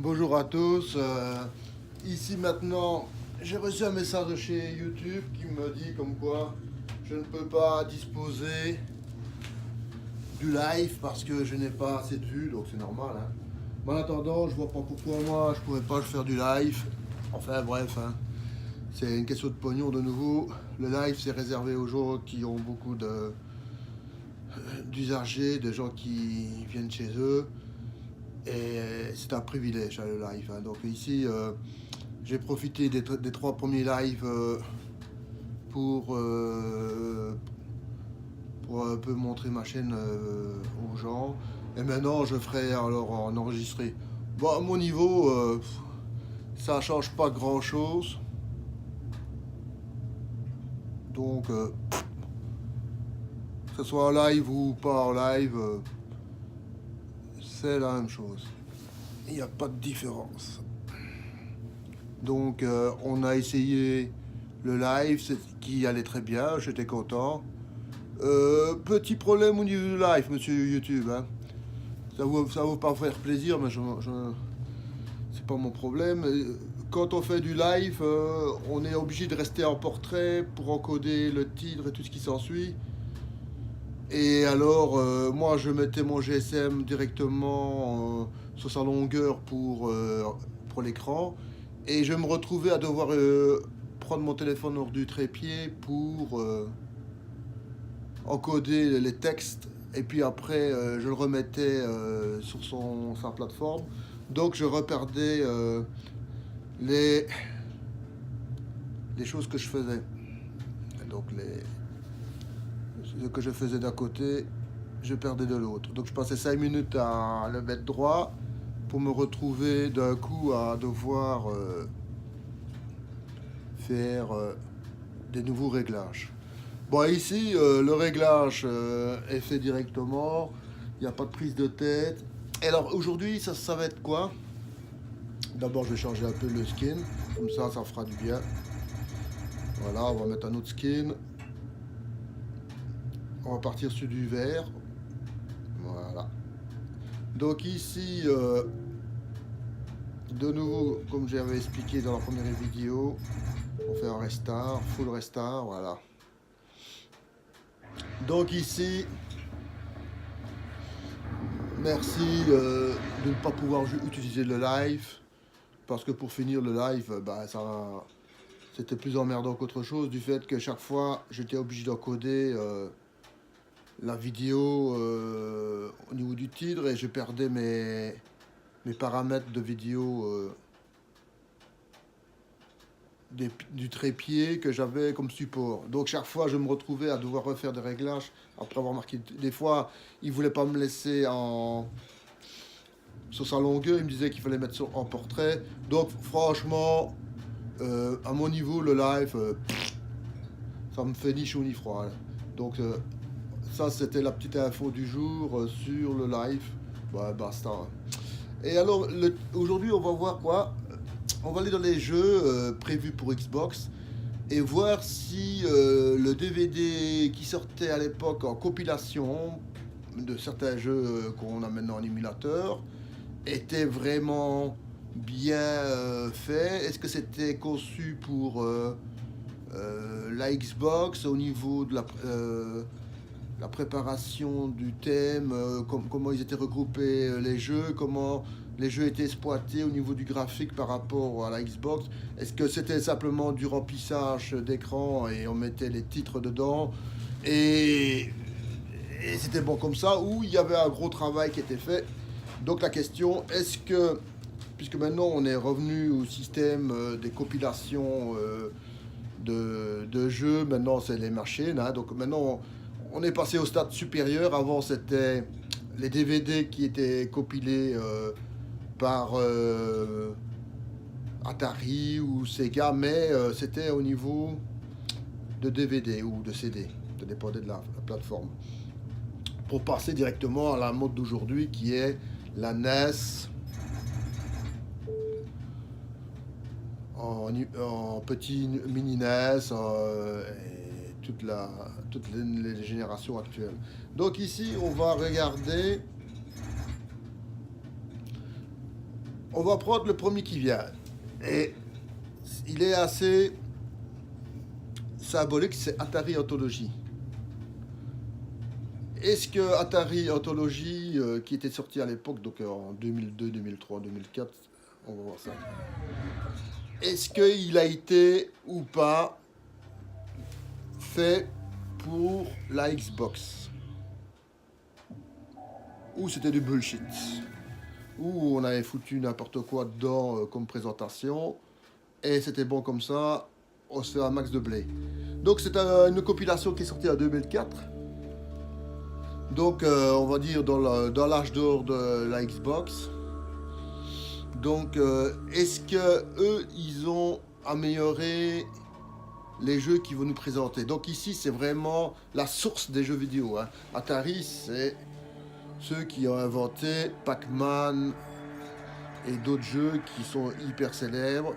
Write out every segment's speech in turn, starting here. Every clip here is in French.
Bonjour à tous. Ici maintenant, j'ai reçu un message de chez YouTube qui me dit comme quoi je ne peux pas disposer du live parce que je n'ai pas assez de vues, donc c'est normal. Hein. Mais en attendant, je vois pas pourquoi moi je pourrais pas faire du live. Enfin bref, hein. C'est une question de pognon de nouveau. Le live c'est réservé aux gens qui ont beaucoup d'usagers, de gens qui viennent chez eux. Et c'est un privilège hein, le live. Hein. Donc ici, j'ai profité des 3 premiers lives pour, euh, pour un peu montrer ma chaîne aux gens. Et maintenant, je ferai alors en enregistré. Bon, à mon niveau, ça change pas grand chose. Donc, que ce soit en live ou pas en live, c'est la même chose. Il n'y a pas de différence. Donc, on a essayé le live qui allait très bien, j'étais content. Petit problème au niveau du live, monsieur YouTube. Hein. Ça vous pas faire plaisir, mais c'est pas mon problème. Quand on fait du live, on est obligé de rester en portrait pour encoder le titre et tout ce qui s'ensuit. Et alors, moi, je mettais mon GSM directement sur sa longueur pour l'écran. Et je me retrouvais à devoir prendre mon téléphone hors du trépied pour encoder les textes. Et puis après, je le remettais sur sa plateforme. Donc, je reperdais les, les choses que je faisais. Donc, ce que je faisais d'un côté, je perdais de l'autre. Donc, je passais 5 minutes à le mettre droit pour me retrouver d'un coup à devoir faire des nouveaux réglages. Bon, ici, le réglage est fait directement. Il n'y a pas de prise de tête. Et alors, aujourd'hui, ça va être quoi? D'abord, je vais changer un peu le skin. Comme ça fera du bien. Voilà, on va mettre un autre skin. On va partir sur du vert. Voilà. Donc ici, de nouveau, comme j'avais expliqué dans la première vidéo, on fait un restart, full restart, voilà. Donc ici, merci de ne pas pouvoir utiliser le live, parce que pour finir le live, bah, c'était plus emmerdant qu'autre chose, du fait que chaque fois, j'étais obligé d'encoder la vidéo au niveau du titre, et je perdais mes paramètres de vidéo du trépied que j'avais comme support. Donc chaque fois, je me retrouvais à devoir refaire des réglages après avoir marqué. Des fois, il voulait pas me laisser sur sa longueur, il me disait qu'il fallait mettre en portrait. Donc franchement, à mon niveau, le live, ça me fait ni chaud ni froid. Hein. Donc ça, c'était la petite info du jour sur le live. Ouais, basta. Hein. Et alors, aujourd'hui, on va voir quoi? On va aller dans les jeux prévus pour Xbox et voir si le DVD qui sortait à l'époque en compilation de certains jeux qu'on a maintenant en émulateur était vraiment bien fait. Est-ce que c'était conçu pour la Xbox au niveau de la préparation du thème, comment ils étaient regroupés les jeux, comment les jeux étaient exploités au niveau du graphique par rapport à la Xbox. Est-ce que c'était simplement du remplissage d'écran et on mettait les titres dedans et c'était bon comme ça, ou il y avait un gros travail qui était fait. Donc la question, est-ce que, puisque maintenant on est revenu au système des compilations de jeux, maintenant c'est les machines, hein, donc maintenant on est passé au stade supérieur. Avant, c'était les DVD qui étaient compilés par Atari ou Sega, mais c'était au niveau de DVD ou de CD, ça dépendait de la plateforme. Pour passer directement à la mode d'aujourd'hui qui est la NES en petit mini NES, toutes les générations actuelles. Donc ici, on va regarder on va prendre le premier qui vient. Et il est assez symbolique, c'est Atari Anthology. Est-ce que Atari Anthology, qui était sorti à l'époque, donc en 2002, 2003, 2004, on va voir ça. Est-ce qu'il a été ou pas fait pour la Xbox? Ou c'était du bullshit? Ou on avait foutu n'importe quoi dedans comme présentation, et c'était bon comme ça, on se fait un max de blé. Donc c'est une compilation qui est sortie en 2004. Donc on va dire dans l'âge d'or de la Xbox. Donc est-ce que eux ils ont amélioré les jeux qu'ils vont nous présenter? Donc ici c'est vraiment la source des jeux vidéo, hein. Atari c'est ceux qui ont inventé Pac-Man et d'autres jeux qui sont hyper célèbres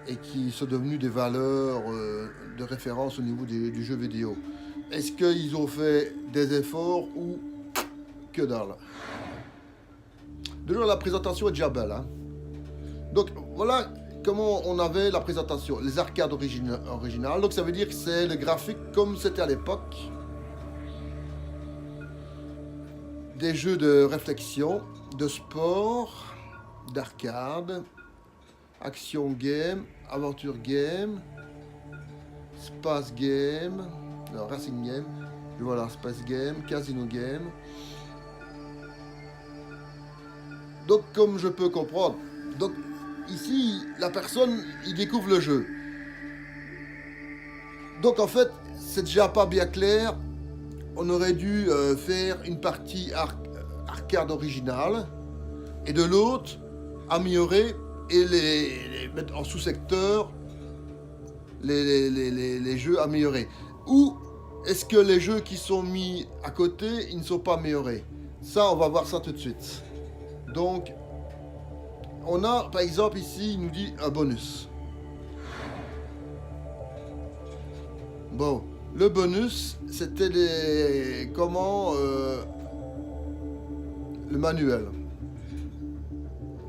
et qui sont devenus des valeurs de référence au niveau du jeu vidéo. Est-ce qu'ils ont fait des efforts ou que dalle? Déjà la présentation est déjà belle, hein. Donc voilà comment on avait la présentation, les arcades originales. Donc ça veut dire que c'est le graphique comme c'était à l'époque. Des jeux de réflexion, de sport, d'arcade, action game, aventure game, space game, non, racing game, voilà, space game, casino game. Donc comme je peux comprendre, donc ici la personne il découvre le jeu. Donc en fait c'est déjà pas bien clair. On aurait dû faire une partie arcade originale et de l'autre améliorer et les mettre en sous-secteur les jeux améliorés. Ou est-ce que les jeux qui sont mis à côté, ils ne sont pas améliorés? Ça, on va voir ça tout de suite. Donc, on a par exemple ici, il nous dit un bonus. Bon. Le bonus, c'était le manuel.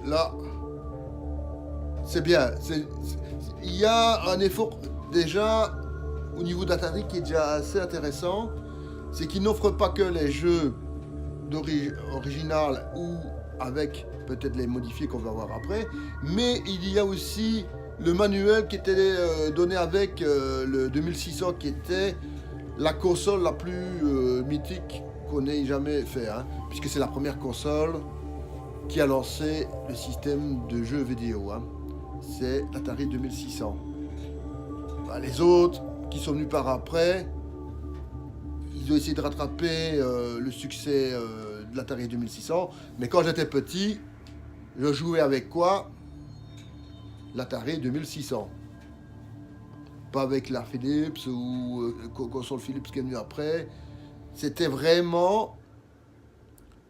Là, c'est bien. Il y a un effort déjà au niveau d'Atari qui est déjà assez intéressant. C'est qu'ils n'offrent pas que les jeux original ou avec peut-être les modifiés qu'on va voir après, mais il y a aussi le manuel qui était donné avec le 2600 qui était la console la plus mythique qu'on ait jamais fait, hein, puisque c'est la première console qui a lancé le système de jeux vidéo, hein. C'est l'Atari 2600. Bah, les autres qui sont venus par après, ils ont essayé de rattraper le succès de l'Atari 2600, mais quand j'étais petit, je jouais avec quoi? L'Atari 2600. Pas avec la Philips ou console Philips qui est venue après. C'était vraiment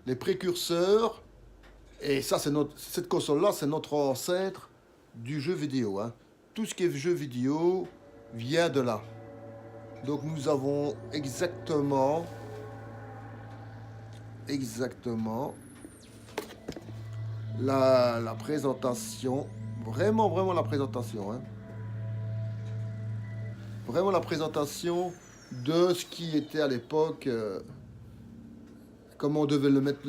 les précurseurs. Et ça, cette console-là, c'est notre ancêtre du jeu vidéo, hein. Tout ce qui est jeu vidéo vient de là. Donc nous avons exactement la présentation. Vraiment la présentation, hein. Vraiment la présentation de ce qui était à l'époque, comment on devait le mettre.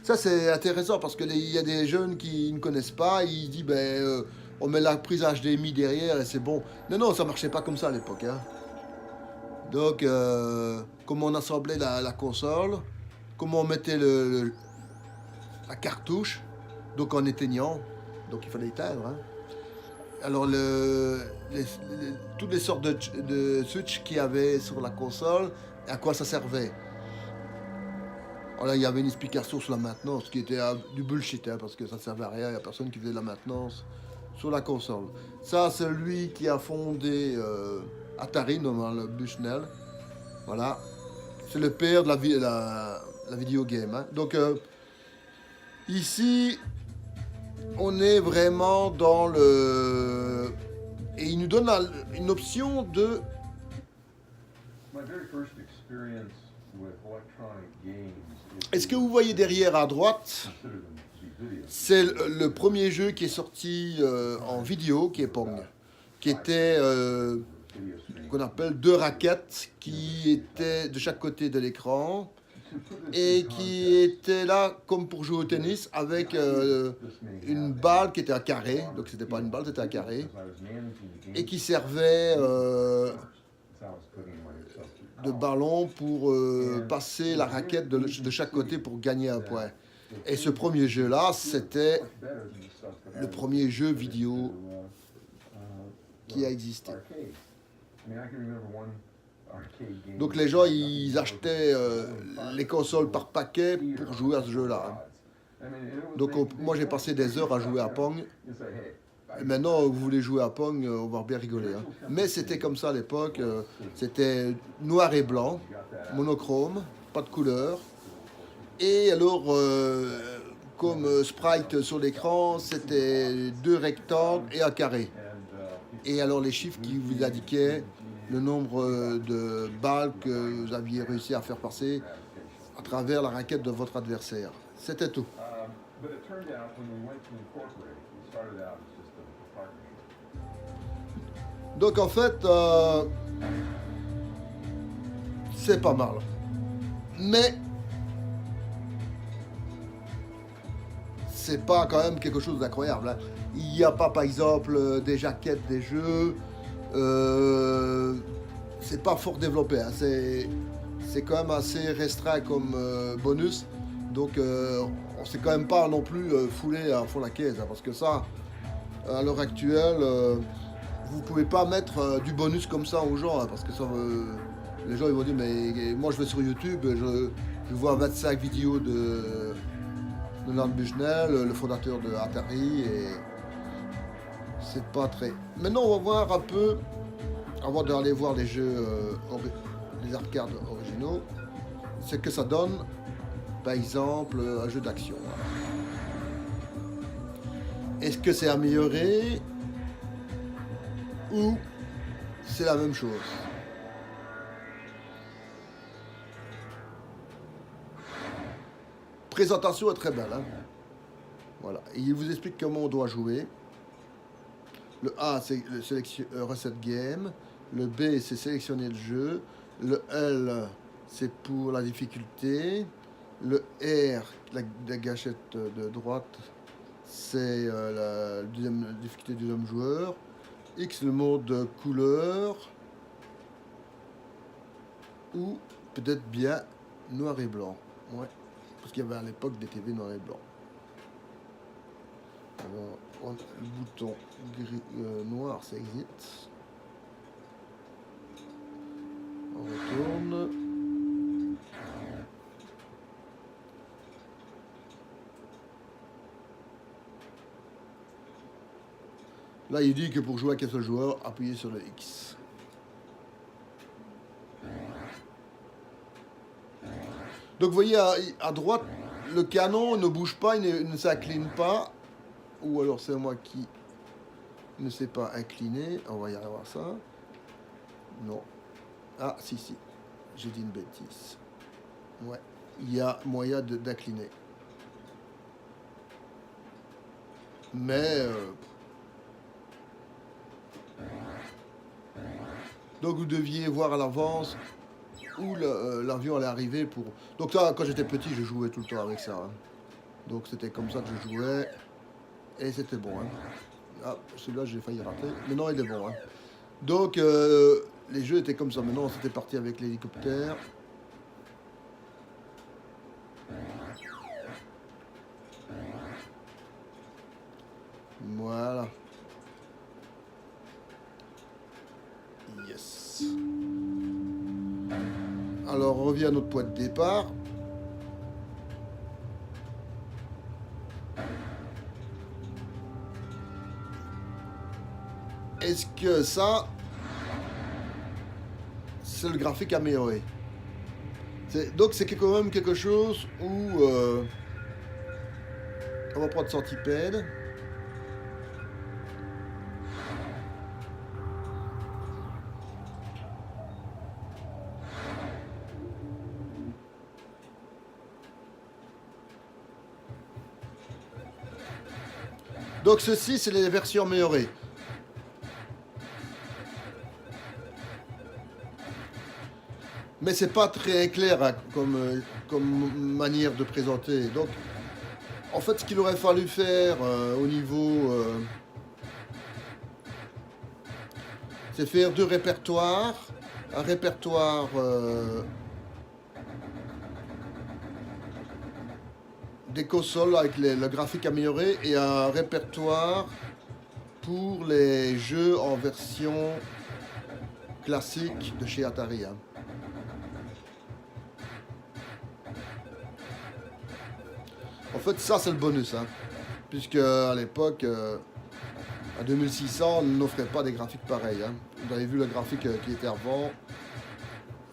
Ça c'est intéressant parce qu'il y a des jeunes qui ne connaissent pas, ils disent on met la prise HDMI derrière et c'est bon. Non, ça marchait pas comme ça à l'époque, hein. Donc comment on assemblait la console, comment on mettait la cartouche, donc en éteignant, donc il fallait éteindre, hein. Alors toutes les sortes de switch qu'il y avait sur la console, à quoi ça servait. Alors là, il y avait une explication sur la maintenance qui était du bullshit, hein, parce que ça ne servait à rien, il n'y a personne qui faisait de la maintenance sur la console. Ça, c'est lui qui a fondé Atari, le Bushnell. Voilà. C'est le père de la vidéo game, hein. Donc ici, on est vraiment dans le... Et il nous donne une option de... Est-ce que vous voyez derrière à droite C'est le premier jeu qui est sorti en vidéo, qui est Pong, qui était qu'on appelle deux raquettes qui étaient de chaque côté de l'écran et qui étaient là comme pour jouer au tennis avec une balle qui était un carré, donc c'était pas une balle, c'était un carré, et qui servait de ballon pour passer la raquette de chaque côté pour gagner un point. Et ce premier jeu-là, c'était le premier jeu vidéo qui a existé. Donc les gens, ils achetaient les consoles par paquet pour jouer à ce jeu-là. Donc moi, j'ai passé des heures à jouer à Pong. Et maintenant, vous voulez jouer à Pong, on va bien rigoler. Hein. Mais c'était comme ça à l'époque. C'était noir et blanc, monochrome, pas de couleur. Et alors, comme sprite sur l'écran, c'était deux rectangles et un carré. Et alors les chiffres qui vous indiquaient le nombre de balles que vous aviez réussi à faire passer à travers la raquette de votre adversaire. C'était tout. Donc en fait, c'est pas mal. Mais c'est pas quand même quelque chose d'incroyable. Hein. Il n'y a pas par exemple des jaquettes des jeux. C'est pas fort développé. Hein. C'est quand même assez restreint comme bonus. Donc on s'est quand même pas non plus foulé à fond la caisse. Hein, parce que ça, à l'heure actuelle, vous pouvez pas mettre du bonus comme ça aux gens. Hein, parce que ça, les gens ils vont dire mais moi je vais sur YouTube, je vois 25 vidéos de Leonard Bushnell, le fondateur de Atari, et c'est pas très... Maintenant on va voir un peu, avant d'aller voir les jeux, les arcades originaux, ce que ça donne, par exemple, un jeu d'action. Est-ce que c'est amélioré ou c'est la même chose? Présentation est très belle. Hein. Voilà. Et il vous explique comment on doit jouer. Le A, c'est le reset game. Le B, c'est sélectionner le jeu. Le L, c'est pour la difficulté. Le R, la gâchette de droite, c'est la difficulté du deuxième joueur. X, le mode couleur. Ou peut-être bien noir et blanc. Ouais. Parce qu'il y avait à l'époque des TV noir et blanc. Alors, le bouton gris, noir, c'est exit. On retourne. Là, il dit que pour jouer à qu'un seul joueur, appuyez sur le X. Donc, vous voyez, à droite, le canon ne bouge pas, il ne s'incline pas. Ou alors, c'est moi qui ne sais pas incliner. On va y aller voir ça. Non. Ah, si. J'ai dit une bêtise. Ouais. Il y a moyen d'incliner. Mais... donc, vous deviez voir à l'avance où l'avion allait arriver pour... Donc ça, quand j'étais petit, je jouais tout le temps avec ça. Hein. Donc c'était comme ça que je jouais. Et c'était bon. Hein. Ah, celui-là, j'ai failli rater. Mais non, il est bon. Hein. Donc, les jeux étaient comme ça. Maintenant, c'était parti avec l'hélicoptère. Voilà. Yes. Alors, on revient à notre point de départ. Est-ce que ça, c'est le graphique amélioré? Donc c'est quand même quelque chose où on va prendre Centipede. Donc ceci, c'est les versions améliorées. Mais c'est pas très clair hein, comme manière de présenter. Donc, en fait, ce qu'il aurait fallu faire au niveau... c'est faire deux répertoires. Un répertoire des consoles avec le graphique amélioré et un répertoire pour les jeux en version classique de chez Atari. Hein. En fait, ça c'est le bonus, hein, puisque à l'époque, à 2600, on n'offrait pas des graphiques pareils. Hein. Vous avez vu le graphique qui était avant,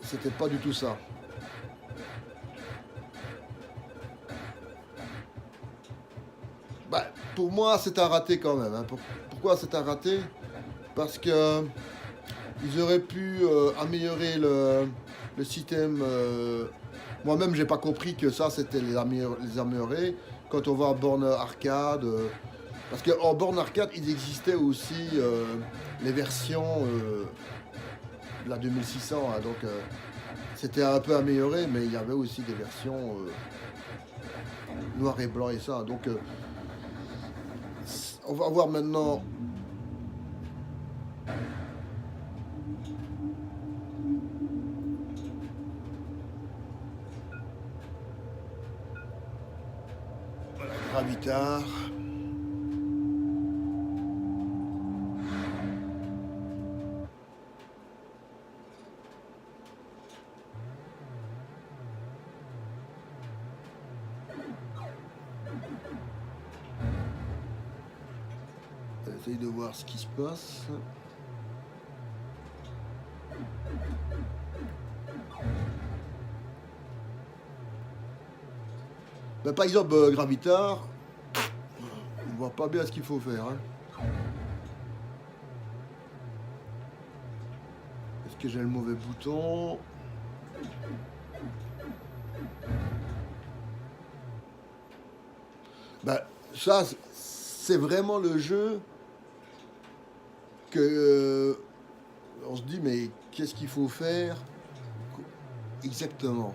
c'était pas du tout ça. Bah, pour moi, c'est un raté quand même. Hein. Pourquoi c'est un raté? Parce que ils auraient pu améliorer le système. Moi-même, j'ai pas compris que ça, c'était les améliorer. Quand on va à borne arcade, parce qu'en borne arcade, il existait aussi les versions de la 2600. Hein, donc, c'était un peu amélioré, mais il y avait aussi des versions noir et blanc et ça. Donc, on va voir maintenant. Voilà, Gravitar. Essaye de voir ce qui se passe. Ben, par exemple, Gravitar, on voit pas bien ce qu'il faut faire. Hein. Est-ce que j'ai le mauvais bouton? Ben, ça, c'est vraiment le jeu que on se dit, mais qu'est-ce qu'il faut faire exactement?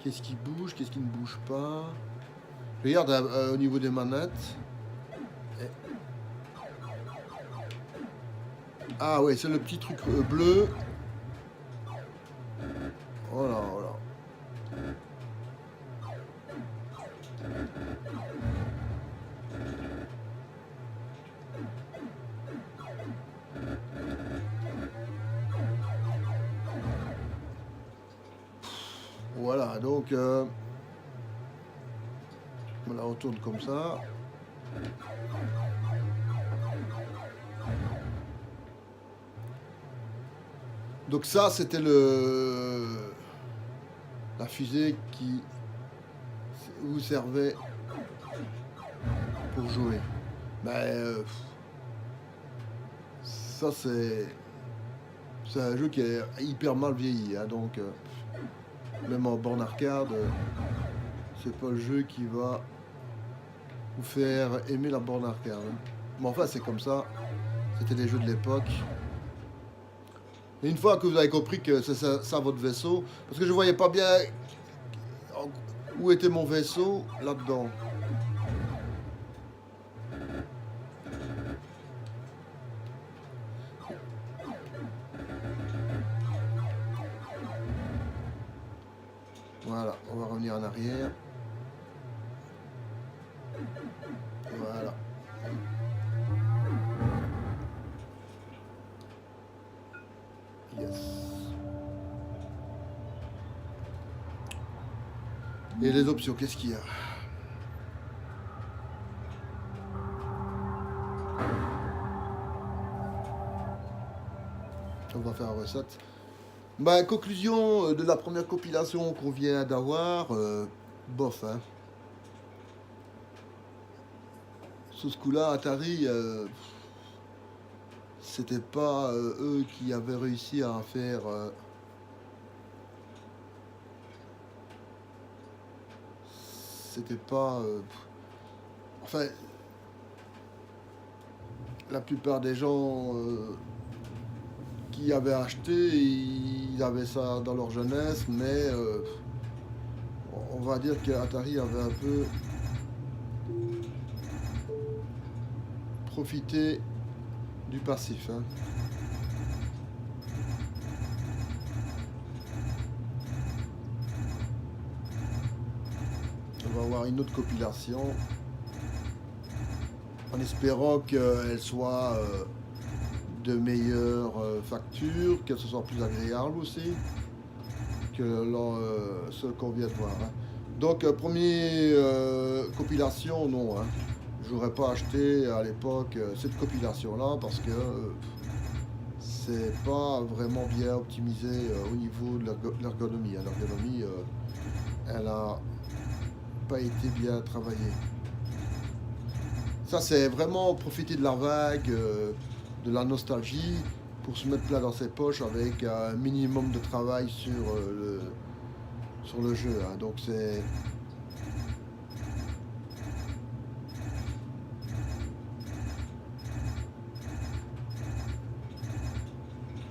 Qu'est-ce qui bouge, qu'est-ce qui ne bouge pas? Regarde au niveau des manettes. Ah ouais, c'est le petit truc bleu. Voilà, voilà. Voilà, donc voilà, on tourne comme ça. Donc ça, c'était la fusée qui vous servait pour jouer. Mais ça, c'est un jeu qui est hyper mal vieilli. Hein, donc, même en borne arcade, c'est pas le jeu qui va vous faire aimer la borne arcade. Hein. Mais enfin, c'est comme ça. C'était les jeux de l'époque. Et une fois que vous avez compris que c'est ça votre vaisseau, parce que je voyais pas bien où était mon vaisseau là-dedans. Voilà, on va revenir en arrière. Voilà. Yes. Et les options, qu'est-ce qu'il y a? On va faire un reset. Bah, conclusion de la première compilation qu'on vient d'avoir, bof, hein. Sous ce coup-là, Atari, c'était pas eux qui avaient réussi à faire. C'était pas. Enfin, la plupart des gens qui avaient acheté, ils avaient ça dans leur jeunesse, mais on va dire qu'Atari avait un peu profité du passif. Hein. On va avoir une autre compilation en espérant qu'elle soit de meilleure facture, que ce soit plus agréable aussi que ce qu'on vient de voir. Hein. Donc, première compilation, non. Hein. Je n'aurais pas acheté à l'époque cette compilation-là parce que c'est pas vraiment bien optimisé au niveau de l'ergonomie. Hein. L'ergonomie, elle a pas été bien travaillée. Ça, c'est vraiment profiter de la vague, de la nostalgie, pour se mettre plat dans ses poches avec un minimum de travail sur le jeu. Hein. Donc c'est...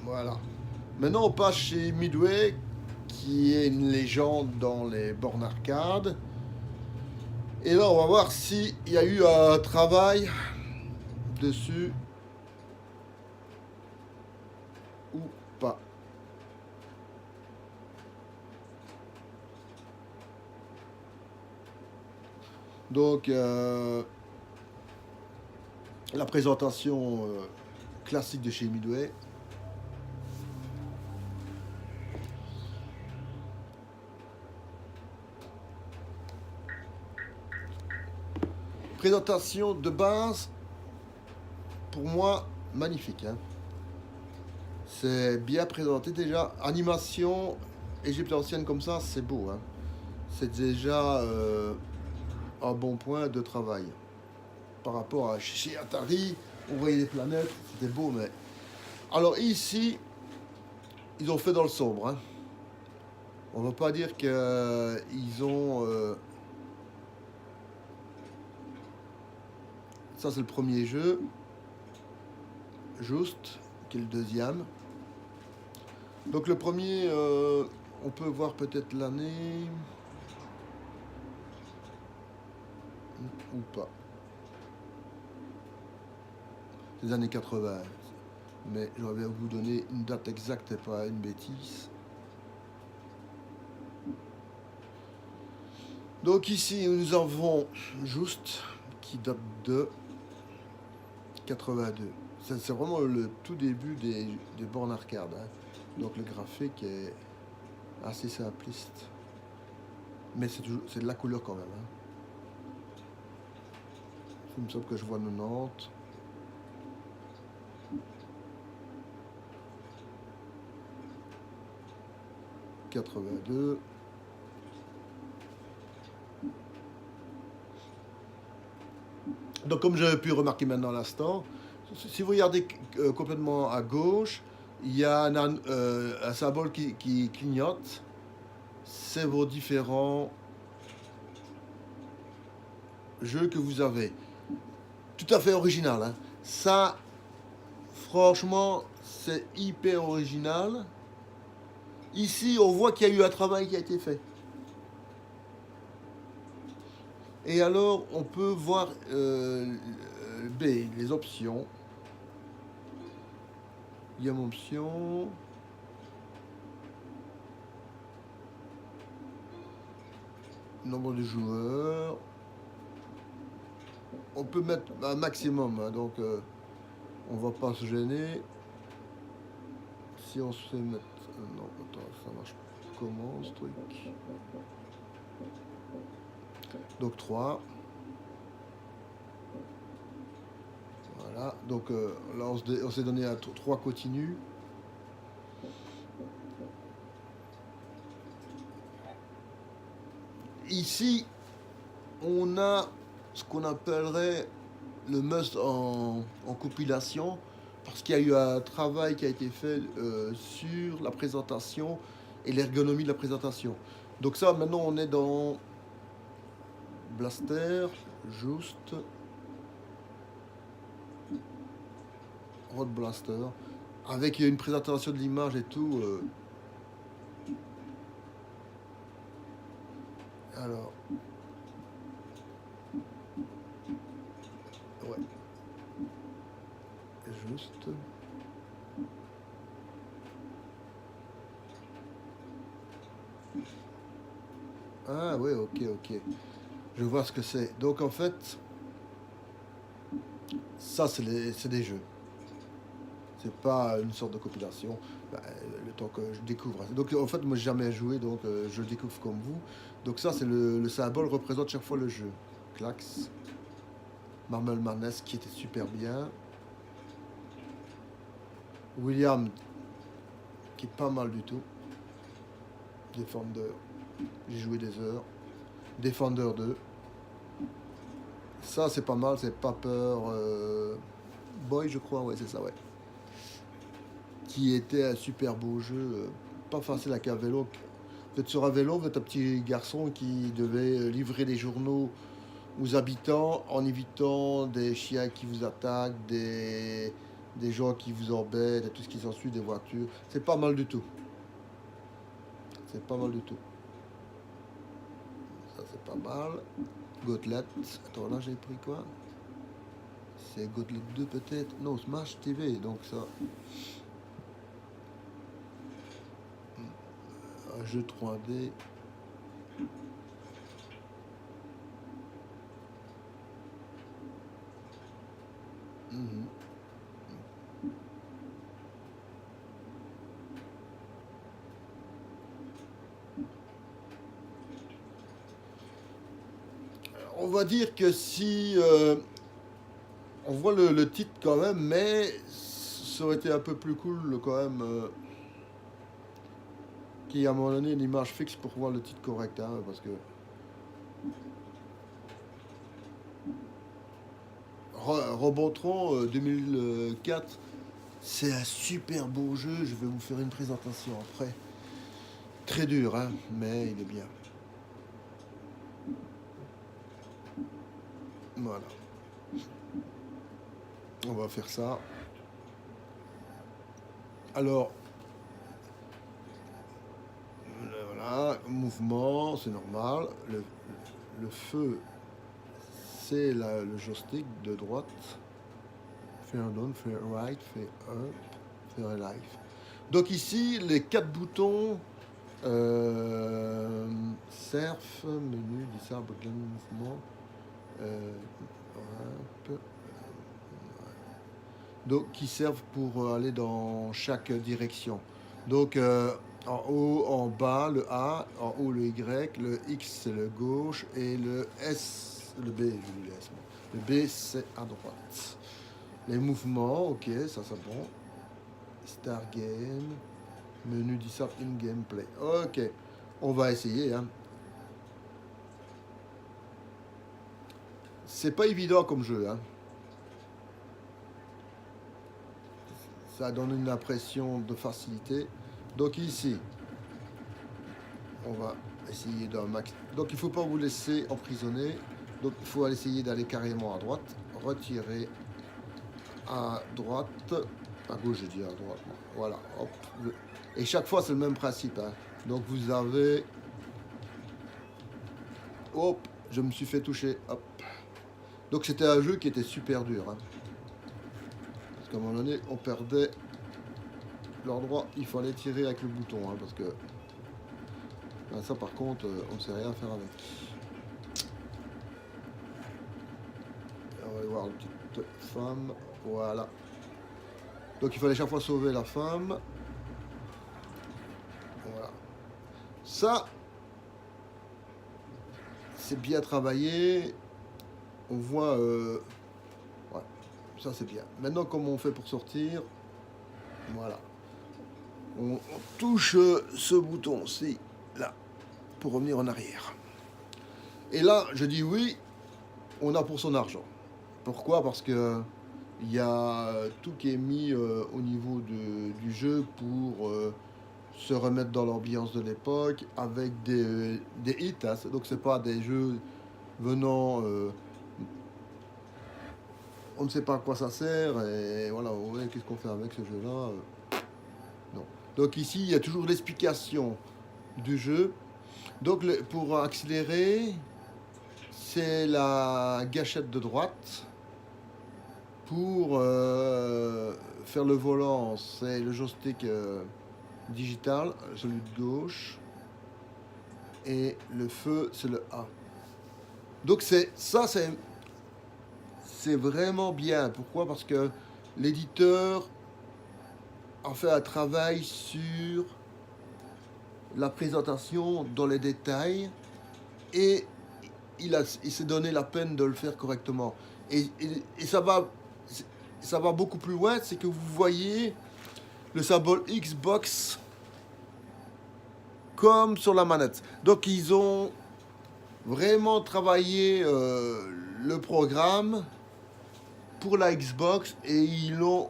Voilà. Maintenant, on passe chez Midway, qui est une légende dans les bornes arcade. Et là, on va voir s'il y a eu un travail dessus ou pas. Donc, la présentation classique de chez Midway. Présentation de base, pour moi, magnifique. Hein. C'est bien présenté déjà. Animation égyptienne comme ça, c'est beau. Hein. C'est déjà un bon point de travail. Par rapport à chez Atari, on voyait des planètes, c'était beau, mais... Alors ici, ils ont fait dans le sombre. Hein. On ne va pas dire qu'ils ont... Ça, c'est le premier jeu. Juste, qui est le deuxième. Donc le premier, on peut voir peut-être l'année... Ou pas. Les années 80. Mais je vais vous donner une date exacte et pas une bêtise. Donc ici, nous avons Juste, qui date de 82. C'est vraiment le tout début des bornes arcade. Hein. Donc le graphique est assez simpliste. Mais c'est de la couleur quand même. Hein. Il me semble que je vois 90. « 82. Donc comme j'avais pu remarquer maintenant à l'instant, si vous regardez complètement à gauche, il y a un symbole qui clignote. C'est vos différents jeux que vous avez. Tout à fait original. Hein. Ça, franchement, c'est hyper original. Ici, on voit qu'il y a eu un travail qui a été fait. Et alors, on peut voir les options. Il y a une option. Nombre de joueurs. On peut mettre un maximum, hein, donc on va pas se gêner. Si on se fait mettre... non, attends, ça marche comment ce truc? Donc 3. Voilà, donc là on s'est donné à 3 continus. Ici, on a ce qu'on appellerait le must en compilation, parce qu'il y a eu un travail qui a été fait sur la présentation et l'ergonomie de la présentation. Donc ça, maintenant, on est dans Blaster, juste, Road Blaster, avec une présentation de l'image et tout. Alors, ouais, juste. Ah ouais, ok, ok. Je vois ce que c'est. Donc en fait, ça c'est des jeux. C'est pas une sorte de compilation. Bah, le temps que je découvre. Donc en fait, moi j'ai jamais joué, donc je le découvre comme vous. Donc ça, c'est le symbole représente chaque fois le jeu. Clax, Marble Madness qui était super bien. William qui est pas mal du tout. Defender, j'ai joué des heures. Defender 2. Ça c'est pas mal, c'est Paper Boy je crois, ouais c'est ça, ouais. Qui était un super beau jeu, pas facile avec un vélo. Vous êtes sur un vélo, vous êtes un petit garçon qui devait livrer des journaux aux habitants en évitant des chiens qui vous attaquent, des gens qui vous embêtent, et tout ce qui s'ensuit, des voitures. C'est pas mal du tout. C'est pas mal du tout. Ça c'est pas mal. Gauntlet. Attends, là j'ai pris quoi? C'est Gauntlet 2 peut-être? Non, Smash TV, donc ça. Un jeu 3D. Mhm. On va dire que si on voit le titre quand même, mais ça aurait été un peu plus cool quand même qu'il y ait à un moment donné une image fixe pour voir le titre correct, hein, parce que Robotron 2004, c'est un super beau jeu. Je vais vous faire une présentation après. Très dur, hein, mais il est bien. Voilà. On va faire ça. Alors, voilà, mouvement, c'est normal. Le feu, c'est le joystick de droite. Faire down, faire right, faire up, faire life. Donc ici, les quatre boutons surf, menu, disable, gain mouvement, up, donc qui servent pour aller dans chaque direction. Donc en haut, en bas, le A, en haut le Y, le X c'est le gauche et le S, le B, je lui laisse. Le B c'est à droite. Les mouvements, ok, ça c'est bon. Start game, menu d'ISAP in gameplay. Ok, on va essayer. Hein. C'est pas évident comme jeu. Hein. Ça donne une impression de facilité. Donc ici, on va essayer d'un max. Donc il ne faut pas vous laisser emprisonner. Donc il faut essayer d'aller carrément à droite. Retirer à droite. À gauche, je dis à droite. Voilà, hop. Et chaque fois, c'est le même principe. Hein. Donc vous avez... Hop, je me suis fait toucher. Hop. Donc c'était un jeu qui était super dur. Hein. Parce qu'à un moment donné, on perdait l'endroit. Il fallait tirer avec le bouton. Hein, parce que... Ben, ça par contre, on ne sait rien faire avec. On va aller voir la petite femme. Voilà. Donc il fallait chaque fois sauver la femme. Voilà. Ça, c'est bien travaillé. On voit... ouais, ça c'est bien. Maintenant, comment on fait pour sortir? Voilà. On touche ce bouton-ci, là, pour revenir en arrière. Et là, je dis oui, on a pour son argent. Pourquoi? Parce que Il y a tout qui est mis au niveau du jeu pour se remettre dans l'ambiance de l'époque avec des hits. Hein. Donc c'est pas des jeux venant, on ne sait pas à quoi ça sert et voilà, ouais, qu'est-ce qu'on fait avec ce jeu-là non. Donc ici il y a toujours l'explication du jeu. Donc pour accélérer, c'est la gâchette de droite. Pour faire le volant, c'est le joystick digital, celui de gauche. Et le feu, c'est le A. Donc c'est vraiment bien. Pourquoi? Parce que l'éditeur a fait un travail sur la présentation dans les détails et il s'est donné la peine de le faire correctement. Et ça va beaucoup plus loin, c'est que vous voyez le symbole Xbox comme sur la manette. Donc ils ont vraiment travaillé le programme pour la Xbox et ils l'ont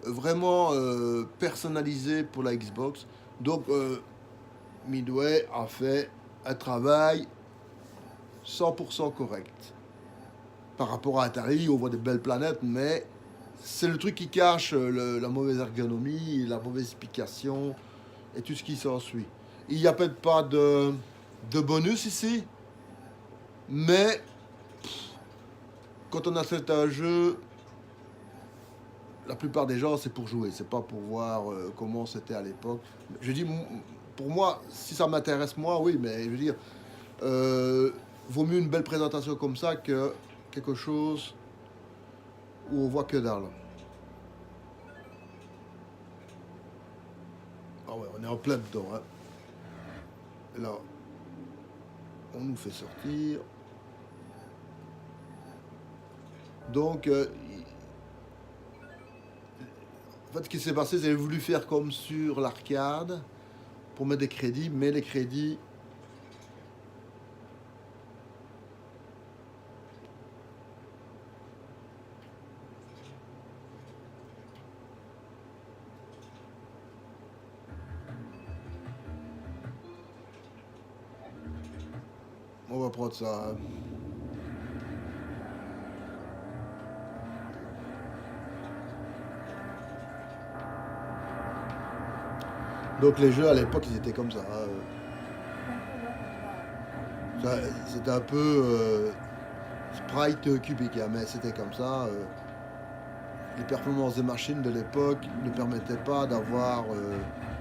vraiment personnalisé pour la Xbox. Donc Midway a fait un travail 100% correct. Par rapport à Atari, on voit des belles planètes, mais c'est le truc qui cache la mauvaise ergonomie, la mauvaise explication et tout ce qui s'ensuit. Il n'y a peut-être pas de bonus ici, mais quand on achète un jeu, la plupart des gens, c'est pour jouer, c'est pas pour voir comment c'était à l'époque. Je dis, pour moi, si ça m'intéresse moi, oui, mais je veux dire, vaut mieux une belle présentation comme ça que quelque chose où on voit que dalle. Ah ouais, on est en plein dedans. Hein. Là, on nous fait sortir. Donc, en fait, ce qui s'est passé, c'est qu'ils ont voulu faire comme sur l'arcade pour mettre des crédits, mais les crédits on va prendre ça. Hein. Donc les jeux à l'époque ils étaient comme ça. C'était un peu sprite cubique, hein, mais c'était comme ça. Les performances des machines de l'époque ne permettaient pas d'avoir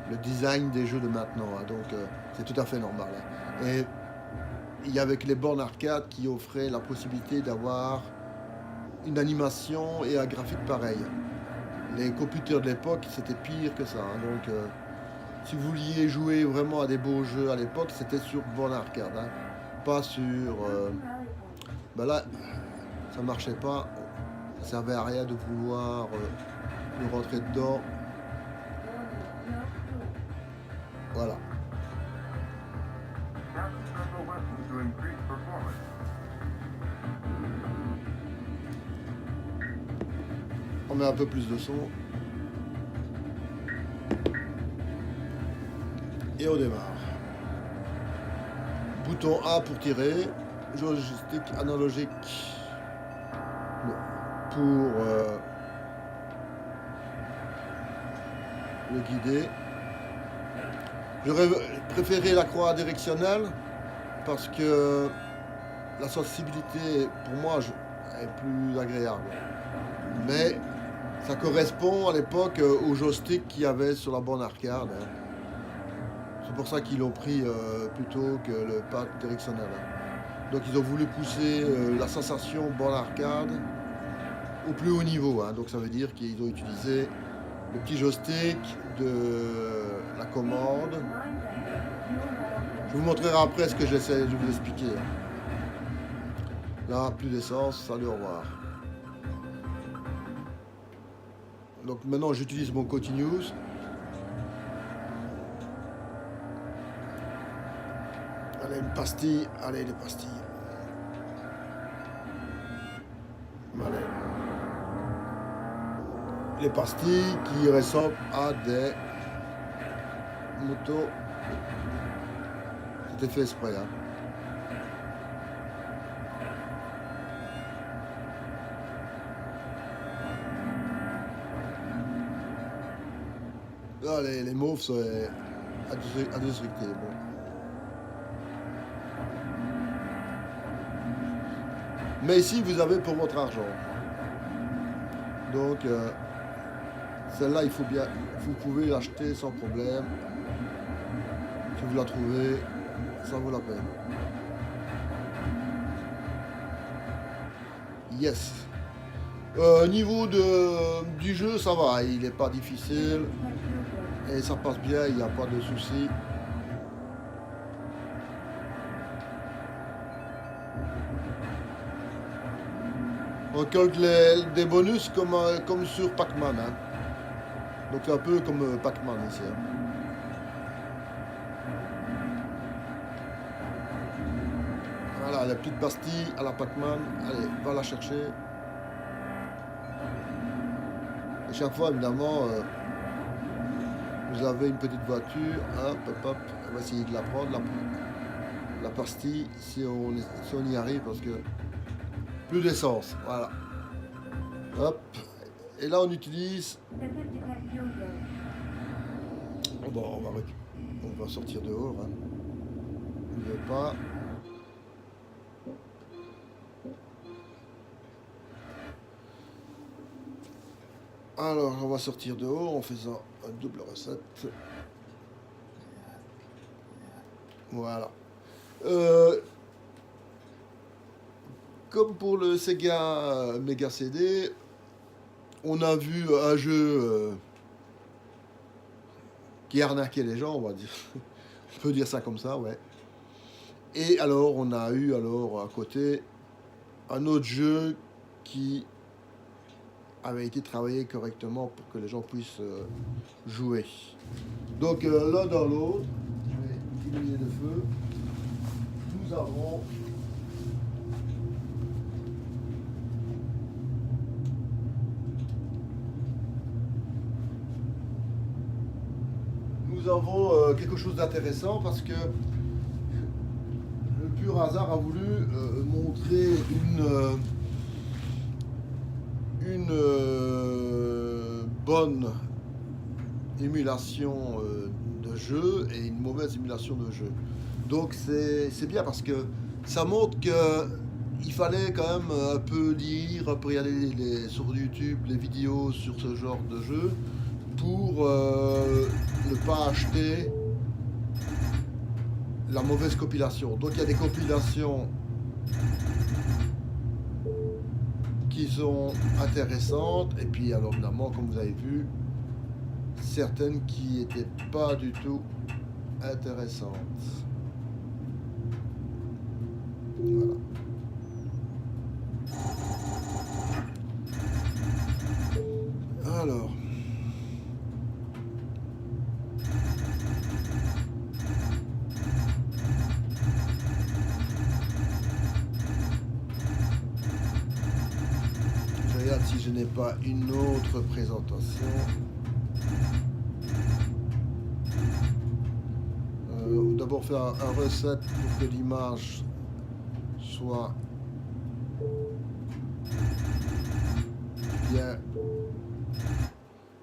le design des jeux de maintenant. Hein, donc c'est tout à fait normal. Hein. Et il y avait que les bornes arcade qui offraient la possibilité d'avoir une animation et un graphique pareil. Les computers de l'époque, c'était pire que ça. Hein. Donc, si vous vouliez jouer vraiment à des beaux jeux à l'époque, c'était sur borne arcade. Hein. Pas sur... ben là, ça marchait pas. Ça servait à rien de vouloir nous rentrer dedans. Voilà. On met un peu plus de son. Et on démarre. Bouton A pour tirer. Joystick analogique pour le guider. J'aurais préféré la croix directionnelle parce que la sensibilité pour moi est plus agréable. Mais ça correspond à l'époque au joystick qu'il y avait sur la borne arcade. Hein. C'est pour ça qu'ils l'ont pris plutôt que le pad directionnel. Hein. Donc ils ont voulu pousser la sensation borne arcade au plus haut niveau. Hein. Donc ça veut dire qu'ils ont utilisé le petit joystick de la commande. Je vous montrerai après ce que j'essaie de vous expliquer. Là, plus d'essence, salut, au revoir. Donc maintenant j'utilise mon Continuous. Allez, une pastille, allez les pastilles. Allez. les pastilles qui ressemblent à des motos. C'était fait exprès. Hein. Là, les mauves sont à déstructer. Bon. Mais ici, vous avez pour votre argent. Donc, celle-là, il faut bien, vous pouvez l'acheter sans problème. Si vous la trouvez, ça vaut la peine. Yes. Niveau du jeu, ça va, il n'est pas difficile. Et ça passe bien, il n'y a pas de soucis. On calcule des bonus comme sur Pac-Man. Hein. Donc c'est un peu comme Pac-Man ici. Hein. Voilà, la petite pastille à la Pac-Man. Allez, va la chercher. Et chaque fois, évidemment, vous avez une petite voiture. Hop, hop, hop. On va essayer de la prendre, la pastille, si on y arrive, parce que plus d'essence. Voilà. Hop. Et là, on utilise... Bon, on va sortir dehors. Hein. On ne veut pas... Alors, on va sortir dehors en faisant une double recette. Voilà. Comme pour le Sega Mega CD, on a vu un jeu qui arnaquait les gens, on va dire. On peut dire ça comme ça, ouais. Et alors, on a eu alors à côté un autre jeu qui avait été travaillé correctement pour que les gens puissent jouer. Donc l'un dans l'autre, je vais diminuer le feu. Nous avons quelque chose d'intéressant parce que le pur hasard a voulu montrer une bonne émulation de jeu et une mauvaise émulation de jeu. Donc c'est bien parce que ça montre qu'il fallait quand même un peu lire, un peu regarder sur YouTube les vidéos sur ce genre de jeu pour ne pas acheter la mauvaise compilation. Donc il y a des compilations qui sont intéressantes et puis alors évidemment comme vous avez vu certaines qui n'étaient pas du tout intéressantes. Voilà. Alors si je n'ai pas une autre présentation. D'abord faire un reset pour que l'image soit bien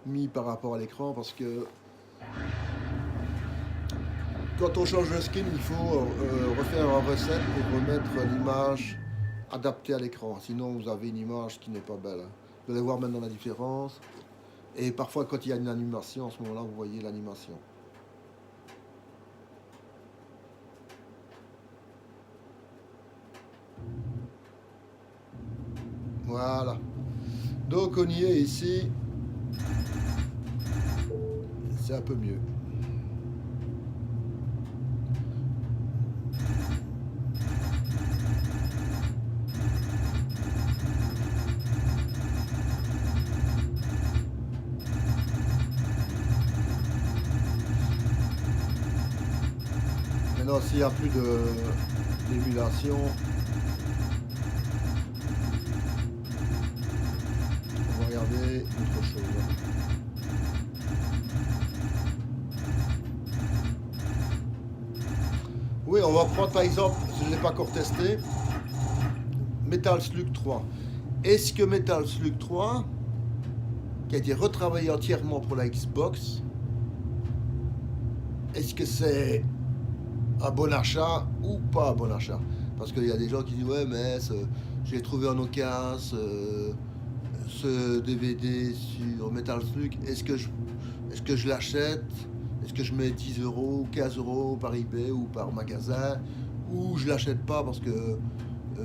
mis par rapport à l'écran parce que quand on change le skin il faut refaire un reset pour remettre l'image adapté à l'écran, sinon vous avez une image qui n'est pas belle. Vous allez voir maintenant la différence. Et parfois quand il y a une animation, à ce moment-là, vous voyez l'animation. Voilà. Donc on y est ici. C'est un peu mieux. Maintenant, s'il n'y a plus d'émulation, on va regarder autre chose. Oui, on va prendre par exemple, je ne l'ai pas encore testé, Metal Slug 3. Est-ce que Metal Slug 3, qui a été retravaillé entièrement pour la Xbox, est-ce que c'est un bon achat ou pas un bon achat? Parce qu'il y a des gens qui disent ouais mais j'ai trouvé en occasion ce DVD sur Metal Slug, est-ce que je l'achète? Est-ce que je mets 10 euros ou 15 euros par eBay ou par magasin? Ou je l'achète pas parce que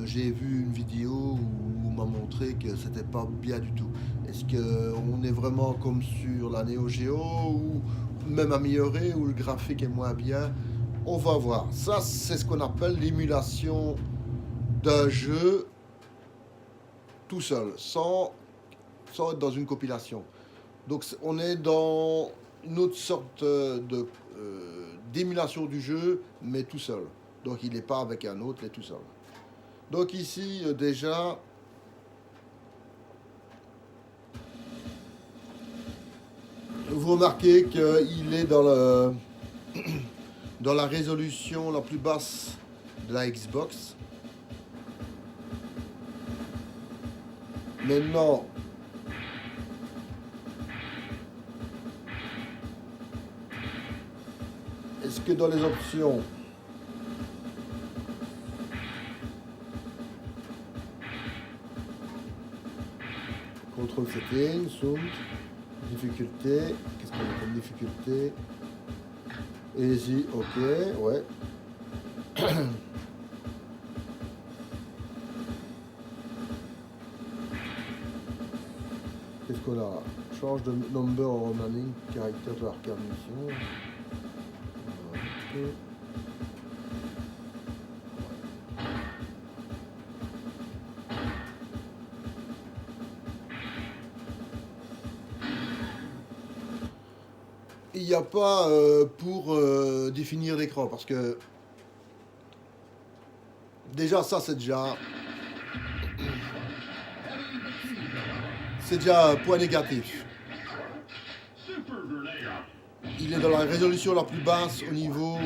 j'ai vu une vidéo où on m'a montré que c'était pas bien du tout. Est-ce qu'on est vraiment comme sur la Neo Geo ou même amélioré où le graphique est moins bien? On va voir. Ça, c'est ce qu'on appelle l'émulation d'un jeu tout seul, sans être dans une compilation. Donc on est dans une autre sorte d'émulation du jeu, mais tout seul. Donc il n'est pas avec un autre, il est tout seul. Donc ici, déjà, vous remarquez qu'il est dans la résolution la plus basse de la Xbox. Maintenant, est-ce que dans les options, contrôle setting, sound, difficulté, qu'est-ce qu'on a comme difficulté? Easy, ok, ouais. Qu'est-ce qu'on a? Change de number of running caractère de l'arcade mission. Il n'y a pas pour définir l'écran parce que déjà ça c'est déjà un point négatif. Il est dans la résolution la plus basse au niveau